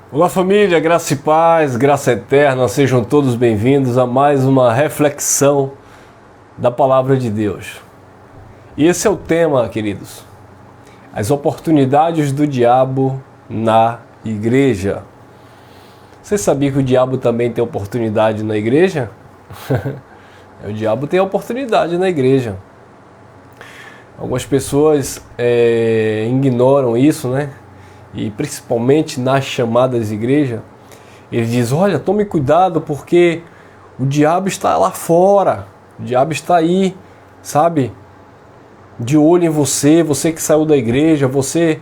Olá família, graça e paz, graça eterna, sejam todos bem-vindos a mais uma reflexão da Palavra de Deus. E esse é o tema, queridos, as oportunidades do diabo na igreja. Você sabia que o diabo também tem oportunidade na igreja? O diabo tem oportunidade na igreja. Algumas pessoas ignoram isso, né? E principalmente nas chamadas igreja, ele diz: olha, tome cuidado porque o diabo está lá fora, o diabo está aí, sabe? De olho em você, você que saiu da igreja, você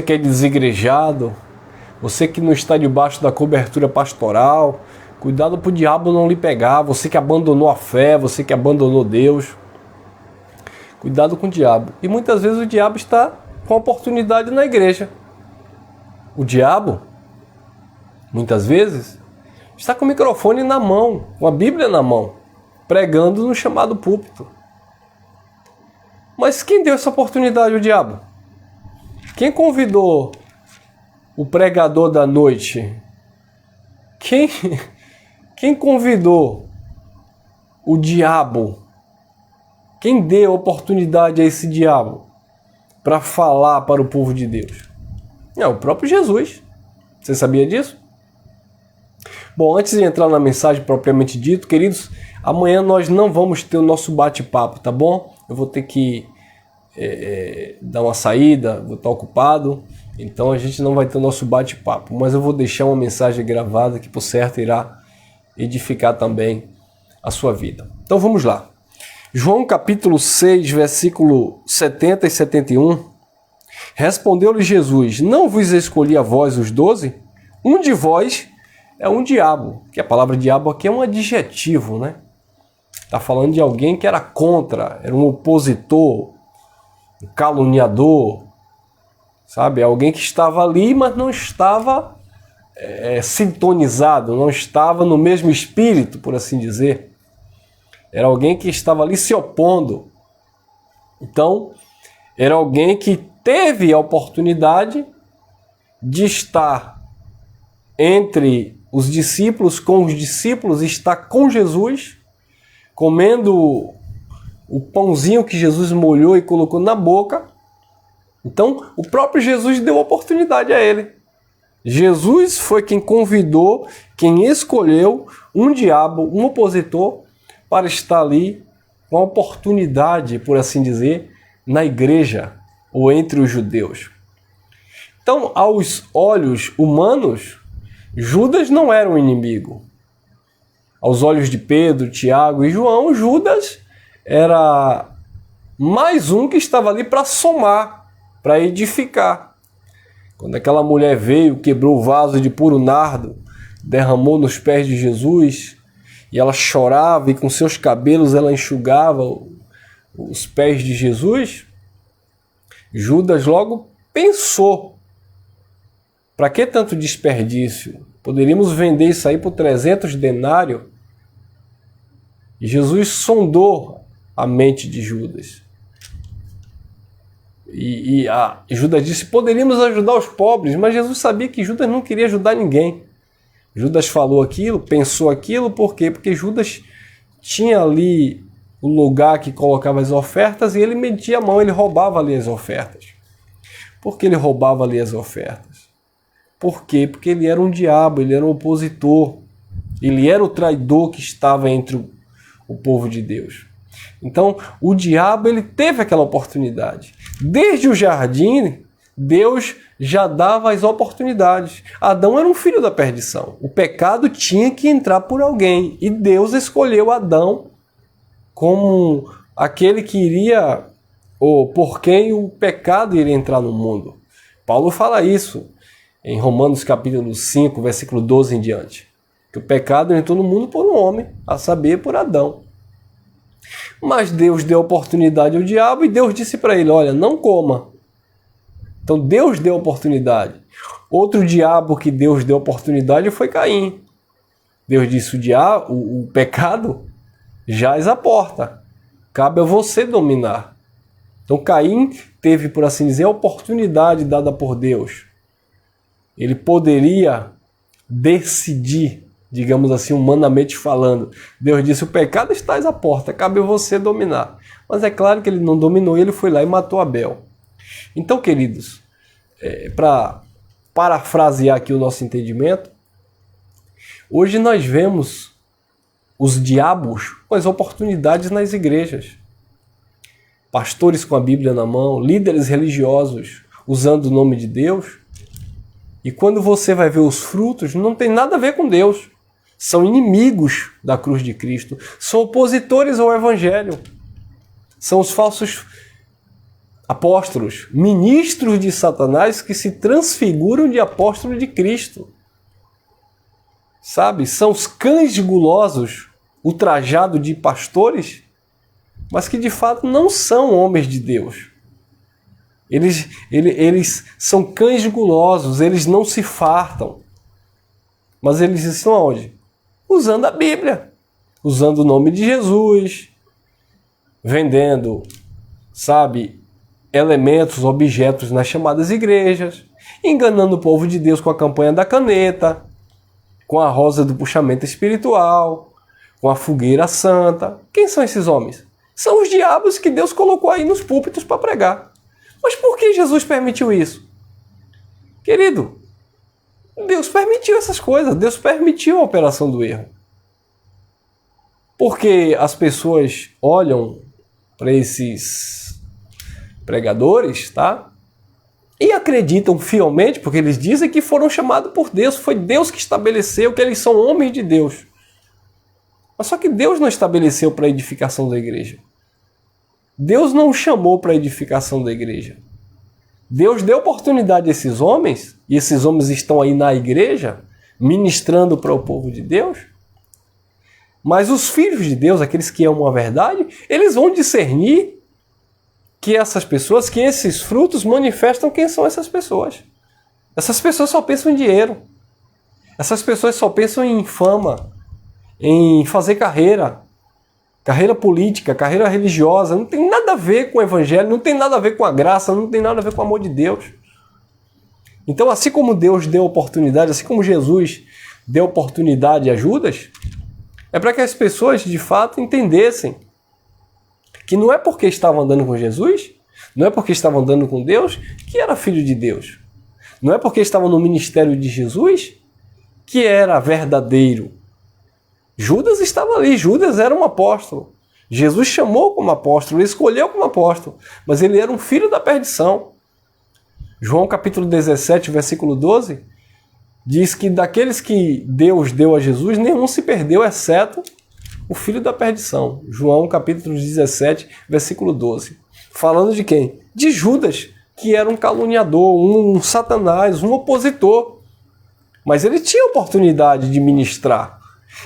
que é desigrejado, você que não está debaixo da cobertura pastoral, cuidado para o diabo não lhe pegar, você que abandonou a fé, você que abandonou Deus, cuidado com o diabo. E muitas vezes o diabo está com oportunidade na igreja. O diabo, muitas vezes, está com o microfone na mão, com a Bíblia na mão, pregando no chamado púlpito. Mas quem deu essa oportunidade ao diabo? Quem convidou o pregador da noite? Quem convidou o diabo? Quem deu oportunidade a esse diabo para falar para o povo de Deus? É o próprio Jesus. Você sabia disso? Bom, antes de entrar na mensagem propriamente dito, queridos, amanhã nós não vamos ter o nosso bate-papo, tá bom? Eu vou ter que dar uma saída, vou estar ocupado, então a gente não vai ter o nosso bate-papo, mas eu vou deixar uma mensagem gravada que por certo irá edificar também a sua vida. Então vamos lá. João capítulo 6, versículo 70 e 71. Respondeu-lhe Jesus: não vos escolhi a vós os 12? Um de vós é um diabo. Que a palavra diabo aqui é um adjetivo, né? Está falando de alguém que era contra, era um opositor, um caluniador, sabe? Alguém que estava ali, mas não estava sintonizado, não estava no mesmo espírito, por assim dizer. Era alguém que estava ali se opondo. Então, era alguém que teve a oportunidade de estar entre os discípulos, com os discípulos, estar com Jesus, comendo o pãozinho que Jesus molhou e colocou na boca. Então, o próprio Jesus deu oportunidade a ele. Jesus foi quem convidou, quem escolheu um diabo, um opositor, para estar ali com a oportunidade, por assim dizer, na igreja ou entre os judeus. Então, aos olhos humanos, Judas não era um inimigo. Aos olhos de Pedro, Tiago e João, Judas era mais um que estava ali para somar, para edificar. Quando aquela mulher veio, quebrou o vaso de puro nardo, derramou nos pés de Jesus, e ela chorava e com seus cabelos ela enxugava os pés de Jesus, Judas logo pensou: para que tanto desperdício? Poderíamos vender isso aí por 300 denários. E Jesus sondou a mente de Judas. E Judas disse: poderíamos ajudar os pobres, mas Jesus sabia que Judas não queria ajudar ninguém. Judas falou aquilo, pensou aquilo, por quê? Porque Judas tinha ali o lugar que colocava as ofertas e ele metia a mão, ele roubava ali as ofertas. Por que ele roubava ali as ofertas? Por quê? Porque ele era um diabo, ele era um opositor, ele era o traidor que estava entre o povo de Deus. Então, o diabo ele teve aquela oportunidade. Desde o jardim, Deus já dava as oportunidades. Adão era um filho da perdição. O pecado tinha que entrar por alguém. E Deus escolheu Adão como aquele que iria, ou por quem o pecado iria entrar no mundo. Paulo fala isso em Romanos capítulo 5, versículo 12 em diante. Que o pecado entrou no mundo por um homem, a saber, por Adão. Mas Deus deu oportunidade ao diabo e Deus disse para ele: olha, não coma. Então Deus deu oportunidade. Outro diabo que Deus deu oportunidade foi Caim. Deus disse: o pecado jaz à porta. Cabe a você dominar. Então Caim teve, por assim dizer, a oportunidade dada por Deus. Ele poderia decidir, digamos assim, humanamente falando. Deus disse: o pecado está à porta, cabe você dominar. Mas é claro que ele não dominou, ele foi lá e matou Abel. Então, queridos, para parafrasear aqui o nosso entendimento, hoje nós vemos os diabos com as oportunidades nas igrejas. Pastores com a Bíblia na mão, líderes religiosos usando o nome de Deus. E quando você vai ver os frutos, não tem nada a ver com Deus. São inimigos da cruz de Cristo. São opositores ao Evangelho. São os falsos apóstolos, ministros de Satanás que se transfiguram de apóstolo de Cristo. Sabe? São os cães gulosos, ultrajados de pastores, mas que de fato não são homens de Deus. Eles são cães gulosos, eles não se fartam. Mas eles estão onde? Usando a Bíblia, usando o nome de Jesus, vendendo, sabe, elementos, objetos nas chamadas igrejas, enganando o povo de Deus com a campanha da caneta, com a rosa do puxamento espiritual, com a fogueira santa. Quem são esses homens? São os diabos que Deus colocou aí nos púlpitos para pregar. Mas por que Jesus permitiu isso? Querido, Deus permitiu essas coisas, Deus permitiu a operação do erro. Porque as pessoas olham para esses pregadores, tá? E acreditam fielmente, porque eles dizem que foram chamados por Deus, foi Deus que estabeleceu que eles são homens de Deus. Mas só que Deus não estabeleceu para a edificação da igreja. Deus não chamou para a edificação da igreja. Deus deu oportunidade a esses homens, e esses homens estão aí na igreja, ministrando para o povo de Deus. Mas os filhos de Deus, aqueles que amam a verdade, eles vão discernir que essas pessoas, que esses frutos manifestam quem são essas pessoas. Essas pessoas só pensam em dinheiro. Essas pessoas só pensam em fama, em fazer carreira política, carreira religiosa. Não tem nada a ver com o evangelho, não tem nada a ver com a graça, não tem nada a ver com o amor de Deus. Então, assim como Deus deu oportunidade, assim como Jesus deu oportunidade a Judas, é para que as pessoas de fato entendessem que não é porque estavam andando com Jesus, não é porque estavam andando com Deus, que era filho de Deus. Não é porque estavam no ministério de Jesus que era verdadeiro. Judas estava ali, Judas era um apóstolo. Jesus chamou como apóstolo, ele escolheu como apóstolo, mas ele era um filho da perdição. João capítulo 17, versículo 12, diz que daqueles que Deus deu a Jesus, nenhum se perdeu, exceto o filho da perdição. João capítulo 17, versículo 12. Falando de quem? De Judas, que era um caluniador, um satanás, um opositor. Mas ele tinha oportunidade de ministrar.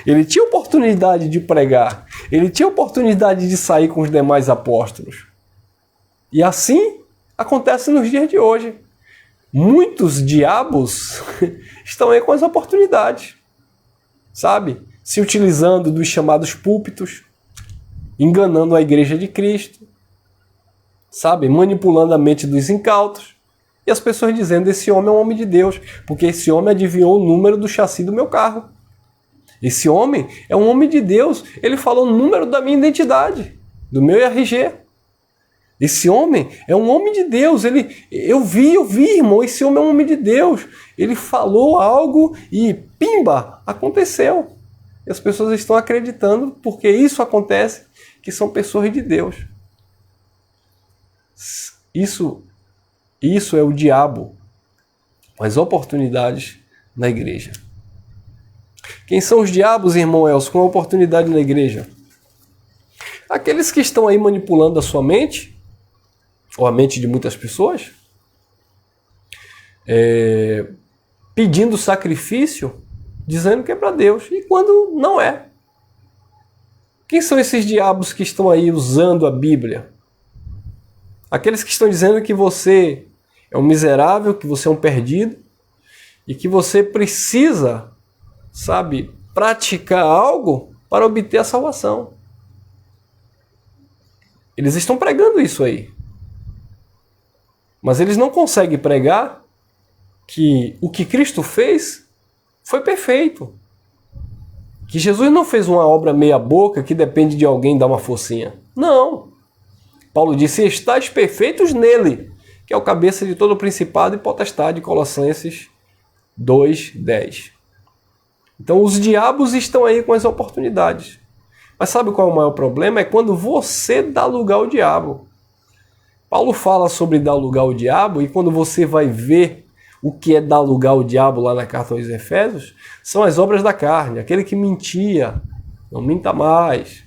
Ele tinha oportunidade de pregar. Ele tinha oportunidade de sair com os demais apóstolos. E assim acontece nos dias de hoje. Muitos diabos estão aí com as oportunidades, sabe? Se utilizando dos chamados púlpitos, enganando a igreja de Cristo, sabe? Manipulando a mente dos incautos. E as pessoas dizendo: esse homem é um homem de Deus, porque esse homem adivinhou o número do chassi do meu carro. Esse homem é um homem de Deus, ele falou o número da minha identidade, do meu RG. Esse homem é um homem de Deus, eu vi, irmão, esse homem é um homem de Deus. Ele falou algo e, pimba, aconteceu. E as pessoas estão acreditando, porque isso acontece, que são pessoas de Deus. Isso é o diabo, as oportunidades na igreja. Quem são os diabos, irmão Elcio, com a oportunidade na igreja? Aqueles que estão aí manipulando a sua mente, ou a mente de muitas pessoas, pedindo sacrifício, dizendo que é para Deus, e quando não é. Quem são esses diabos que estão aí usando a Bíblia? Aqueles que estão dizendo que você é um miserável, que você é um perdido, e que você precisa, sabe, praticar algo para obter a salvação. Eles estão pregando isso aí. Mas eles não conseguem pregar que o que Cristo fez foi perfeito. Que Jesus não fez uma obra meia boca que depende de alguém dar uma forcinha. Não. Paulo disse, estáis perfeitos nele, que é o cabeça de todo o principado e potestade, Colossenses 2:10. Então os diabos estão aí com as oportunidades. Mas sabe qual é o maior problema? É quando você dá lugar ao diabo. Paulo fala sobre dar lugar ao diabo, e quando você vai ver o que é dar lugar ao diabo lá na carta aos Efésios, são as obras da carne. Aquele que mentia, não minta mais.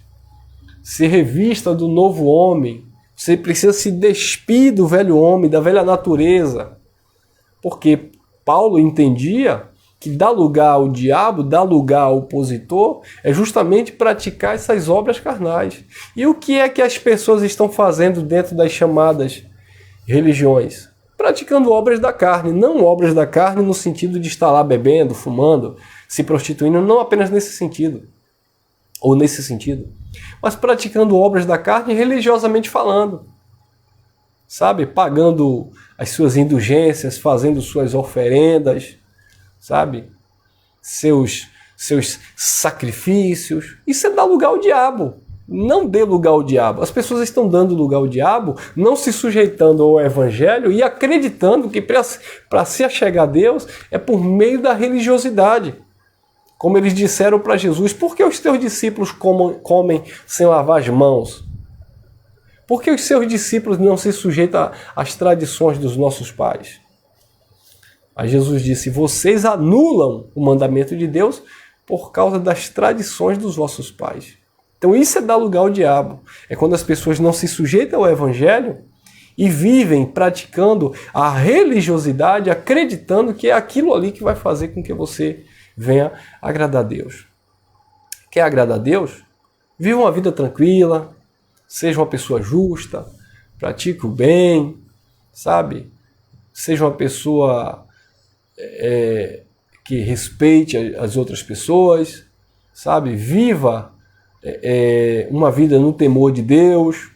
Se revista do novo homem. Você precisa se despir do velho homem, da velha natureza. Porque Paulo entendia que dar lugar ao diabo, dar lugar ao opositor, é justamente praticar essas obras carnais. E o que é que as pessoas estão fazendo dentro das chamadas religiões? Praticando obras da carne, não obras da carne no sentido de estar lá bebendo, fumando, se prostituindo, não apenas nesse sentido, ou nesse sentido, mas praticando obras da carne religiosamente falando, sabe? Pagando as suas indulgências, fazendo suas oferendas, sabe? Seus sacrifícios. Isso é dar lugar ao diabo. Não dê lugar ao diabo. As pessoas estão dando lugar ao diabo, não se sujeitando ao evangelho e acreditando que para se achegar a Deus é por meio da religiosidade. Como eles disseram para Jesus, por que os teus discípulos comem sem lavar as mãos? Por que os seus discípulos não se sujeitam às tradições dos nossos pais? Aí Jesus disse, vocês anulam o mandamento de Deus por causa das tradições dos vossos pais. Então isso é dar lugar ao diabo. É quando as pessoas não se sujeitam ao evangelho e vivem praticando a religiosidade, acreditando que é aquilo ali que vai fazer com que você venha agradar a Deus. Quer agradar a Deus? Viva uma vida tranquila, seja uma pessoa justa, pratique o bem, sabe? Seja uma pessoa que respeite as outras pessoas, sabe? Viva uma vida no temor de Deus.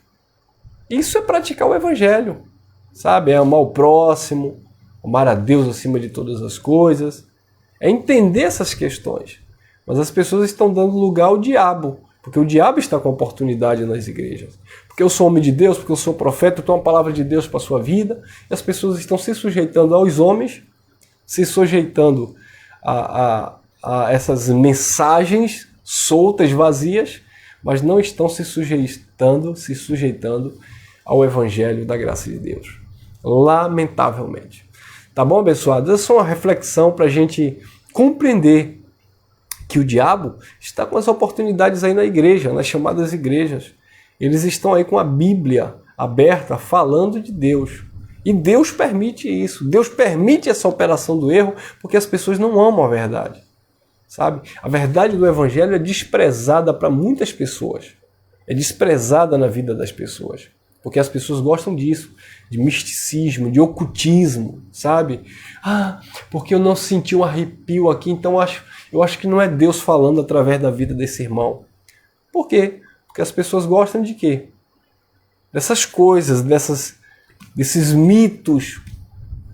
Isso é praticar o evangelho, sabe? É amar o próximo, amar a Deus acima de todas as coisas. É entender essas questões. Mas as pessoas estão dando lugar ao diabo, porque o diabo está com oportunidade nas igrejas. Porque eu sou homem de Deus, porque eu sou profeta, eu tenho uma palavra de Deus para a sua vida, e as pessoas estão se sujeitando aos homens, se sujeitando a essas mensagens soltas, vazias, mas não estão se sujeitando ao evangelho da graça de Deus. Lamentavelmente. Tá bom, abençoados? Essa é só uma reflexão para a gente compreender que o diabo está com as oportunidades aí na igreja, nas chamadas igrejas. Eles estão aí com a Bíblia aberta, falando de Deus. E Deus permite isso. Deus permite essa operação do erro porque as pessoas não amam a verdade. Sabe? A verdade do evangelho é desprezada para muitas pessoas. É desprezada na vida das pessoas. Porque as pessoas gostam disso, de misticismo, de ocultismo, sabe? Ah, porque eu não senti um arrepio aqui, então eu acho que não é Deus falando através da vida desse irmão. Por quê? Porque as pessoas gostam de quê? Dessas coisas, desses mitos.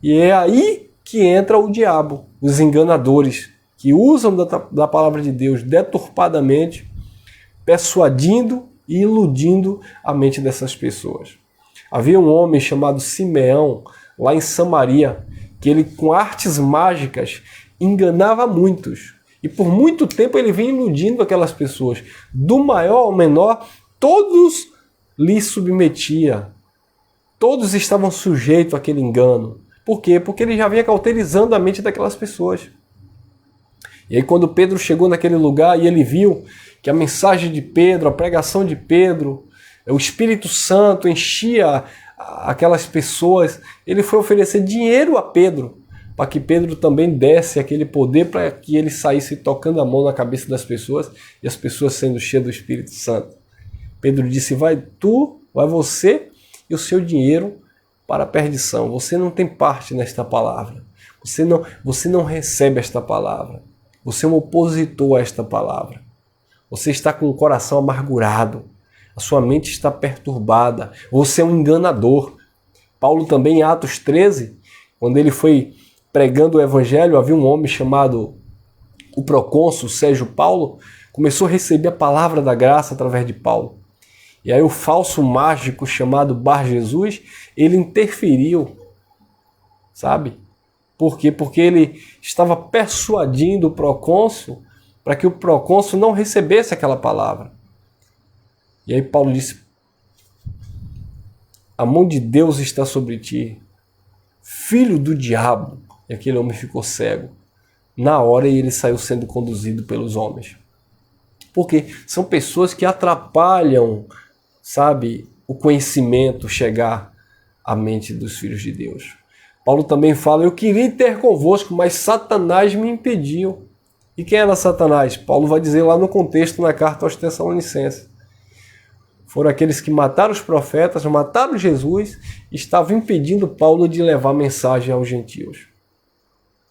E é aí que entra o diabo, os enganadores, que usam da palavra de Deus deturpadamente, persuadindo e iludindo a mente dessas pessoas. Havia um homem chamado Simeão, lá em Samaria, que ele com artes mágicas enganava muitos. E por muito tempo ele vinha iludindo aquelas pessoas. Do maior ao menor, todos lhe submetia. Todos estavam sujeitos àquele engano. Por quê? Porque ele já vinha cauterizando a mente daquelas pessoas. E aí quando Pedro chegou naquele lugar e ele viu que a mensagem de Pedro, a pregação de Pedro, o Espírito Santo enchia aquelas pessoas, ele foi oferecer dinheiro a Pedro, para que Pedro também desse aquele poder para que ele saísse tocando a mão na cabeça das pessoas e as pessoas sendo cheias do Espírito Santo. Pedro disse, vai você e o seu dinheiro para a perdição. Você não tem parte nesta palavra. Você não recebe esta palavra. Você é um opositor a esta palavra. Você está com o coração amargurado. A sua mente está perturbada. Você é um enganador. Paulo também, em Atos 13, quando ele foi pregando o evangelho, havia um homem chamado o procônsul Sérgio Paulo começou a receber a palavra da graça através de Paulo. E aí o falso mágico chamado Bar Jesus, ele interferiu, sabe? Por quê? Porque ele estava persuadindo o procônsul para que o procônsul não recebesse aquela palavra. E aí Paulo disse: a mão de Deus está sobre ti, filho do diabo. E aquele homem ficou cego. Na hora ele saiu sendo conduzido pelos homens. Porque são pessoas que atrapalham, sabe, o conhecimento chegar à mente dos filhos de Deus. Paulo também fala: eu queria ter convosco, mas Satanás me impediu. E quem era Satanás? Paulo vai dizer lá no contexto, na carta aos Tessalonicenses. Foram aqueles que mataram os profetas, mataram Jesus e estavam impedindo Paulo de levar a mensagem aos gentios.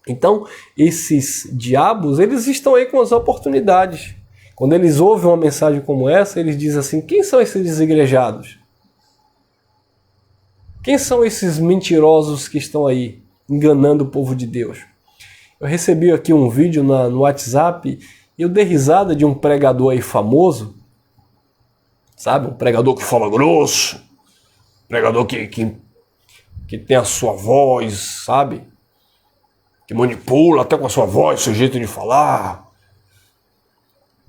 Então, esses diabos, eles estão aí com as oportunidades. Quando eles ouvem uma mensagem como essa, eles dizem assim: quem são esses desigrejados? Quem são esses mentirosos que estão aí enganando o povo de Deus? Eu recebi aqui um vídeo no WhatsApp e eu dei risada de um pregador aí famoso, sabe? Um pregador que fala grosso, pregador que tem a sua voz, sabe? Que manipula até com a sua voz, seu jeito de falar.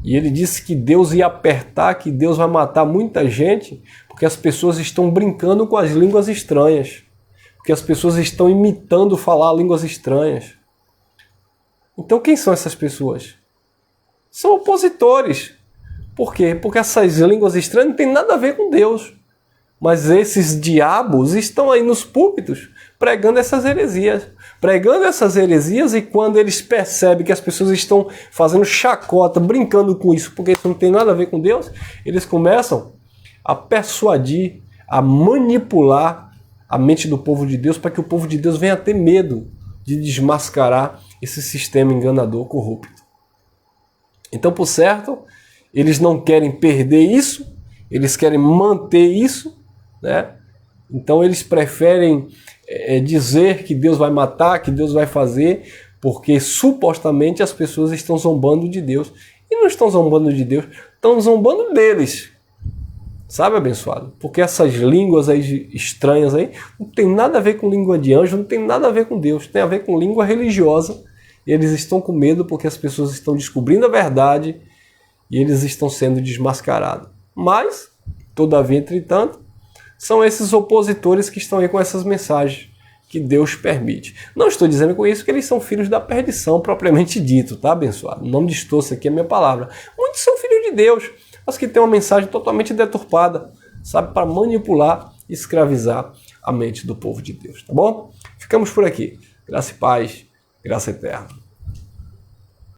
E ele disse que Deus ia apertar, que Deus vai matar muita gente, porque as pessoas estão brincando com as línguas estranhas, porque as pessoas estão imitando falar línguas estranhas. Então quem são essas pessoas? São opositores. Por quê? Porque essas línguas estranhas não têm nada a ver com Deus. Mas esses diabos estão aí nos púlpitos pregando essas heresias. E quando eles percebem que as pessoas estão fazendo chacota, brincando com isso, porque isso não tem nada a ver com Deus, eles começam a persuadir, a manipular a mente do povo de Deus para que o povo de Deus venha a ter medo de desmascarar esse sistema enganador, corrupto. Então, por certo, eles não querem perder isso, eles querem manter isso, né? Então eles preferem dizer que Deus vai matar, que Deus vai fazer, porque supostamente as pessoas estão zombando de Deus. E não estão zombando de Deus, estão zombando deles. Sabe, abençoado? Porque essas línguas aí estranhas aí não tem nada a ver com língua de anjo, não tem nada a ver com Deus, tem a ver com língua religiosa. E eles estão com medo porque as pessoas estão descobrindo a verdade e eles estão sendo desmascarados. Mas, todavia, entretanto, são esses opositores que estão aí com essas mensagens que Deus permite. Não estou dizendo com isso que eles são filhos da perdição, propriamente dito, tá, abençoado? Não me distorça aqui a minha palavra. Muitos são filhos de Deus, mas que têm uma mensagem totalmente deturpada, sabe, para manipular e escravizar a mente do povo de Deus, tá bom? Ficamos por aqui. Graça e paz, graça eterna.